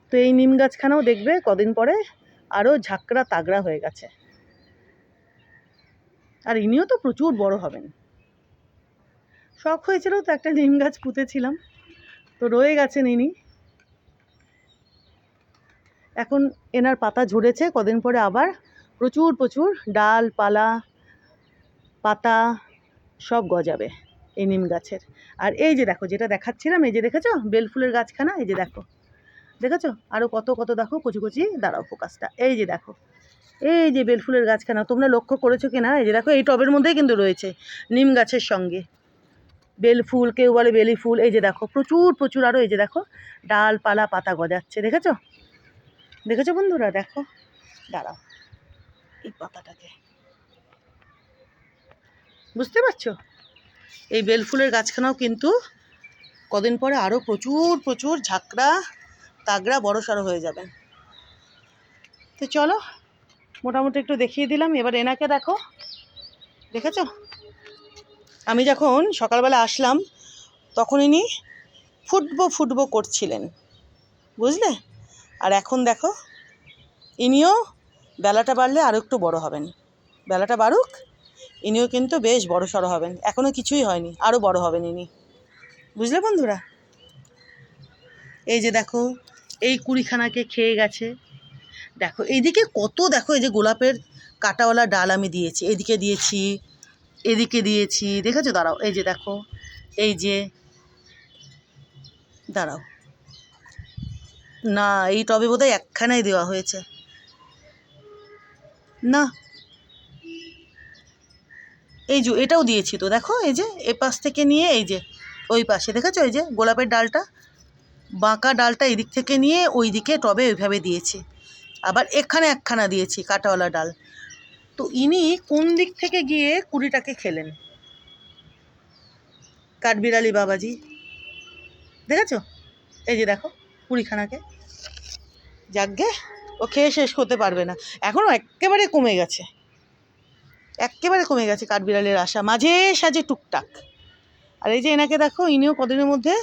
তো এই নিম গাছখানাও দেখবে কদিন পরে আরও ঝাঁকড়া তাগড়া হয়ে গেছে। আর ইনিও তো প্রচুর বড় হবেন। শখ হয়েছিল তো একটা নিম গাছ পুঁতেছিলাম, তো রয়ে গেছেন ইনি। এখন এনার পাতা ঝরেছে, কদিন পরে আবার প্রচুর প্রচুর ডাল পালা পাতা সব গজাবে এই নিম গাছের। আর এই যে দেখো, যেটা দেখাচ্ছিলাম, এই যে দেখেছো বেলফুলের গাছখানা, এই যে দেখো, দেখেছো আরও কত কত দেখো কচি কচি, দাঁড়াও ফোকাসটা, এই যে দেখো, এই যে বেলফুলের গাছখানা তোমরা লক্ষ্য করেছো কিনা, এই যে দেখো এই টবের মধ্যেই কিন্তু রয়েছে নিম গাছের সঙ্গে বেলফুল, কেউ বলে বেলি ফুল। এই যে দেখো প্রচুর প্রচুর আরও, এই যে দেখো ডাল পালা পাতা গজাচ্ছে, দেখেছো দেখেছো বন্ধুরা, দেখো দাঁড়াও এই পাতাটাকে, বুঝতে পারছো? এই বেলফুলের গাছখানাও কিন্তু কদিন পরে আরও প্রচুর প্রচুর ঝাঁকড়া তাগড়া বড় সড়ো হয়ে যাবে। তো চলো মোটামুটি একটু দেখিয়ে দিলাম। এবার এনাকে দেখো, দেখেছো আমি যখন সকালবেলা আসলাম তখন ইনি ফুটবো ফুটবো করছিলেন, বুঝলে? আর এখন দেখো ইনিও বেলাটা বাড়লে আরও একটু বড় হবেন, বেলাটা বাড়ুক, ইনিও কিন্তু বেশ বড় সড়ো হবেন। এখনও কিছুই হয়নি, আরও বড় হবেন ইনি, বুঝলে বন্ধুরা? এই যে দেখো এই কুড়িখানাকে খেয়ে গেছে। দেখো এইদিকে কত, দেখো এই যে গোলাপের কাঁটাওয়ালা ডাল আমি দিয়েছি, এদিকে দিয়েছি এদিকে দিয়েছি, দেখেছো? দাঁড়াও এই যে দেখো, এই যে দাঁড়াও, না এই টবে বোধহয় একখানাই দেওয়া হয়েছে, না এই যে এটাও দিয়েছি তো, দেখো এই যে এ পাশ থেকে নিয়ে এই যে ওই পাশে, দেখেছো এই যে গোলাপের ডালটা, বাঁকা ডালটা এদিক থেকে নিয়ে ওই দিকে টবে ওইভাবে দিয়েছি। আবার এখানে একখানা দিয়েছি কাঁটাওয়ালা ডাল। তো ইনি কোন দিক থেকে গিয়ে কুড়িটাকে খেলেন, কাঠবিড়ালি বাবাজি, দেখেছো? এই যে দেখো কুড়িখানাকে, যাকগে ও খেয়ে শেষ করতে পারবে না, এখনও একেবারে কমে গেছে, একেবারে কমে গেছে কাঠবিড়ালির আশা, মাঝে সাঝে টুকটাক। আর এই যে এনাকে দেখো, ইনিও কদিনের মধ্যে